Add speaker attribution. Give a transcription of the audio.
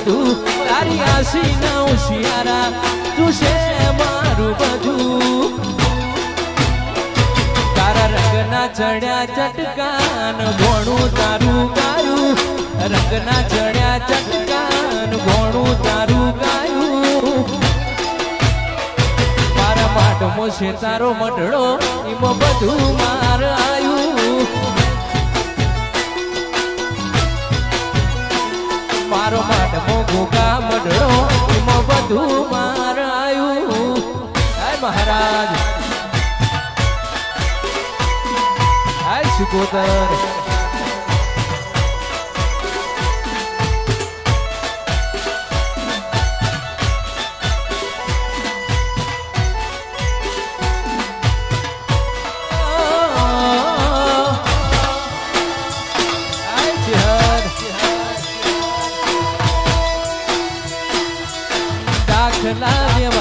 Speaker 1: બધું તારી આશી ના હોશિયારા તું છે મારું બધું તારા રંગના ચડ્યા ચટકાન ભોણું તારું ગાયું રંગના ચડ્યા ચટકાન ભોણું તારું ગાયું મારા માટમો છે તારો મઢડો એમાં બધું માર આયું મારો માટમો ગોગા મઢડો એમાં બધું માર આયું હાય મહારાજ હાય સુકોતર દાખલા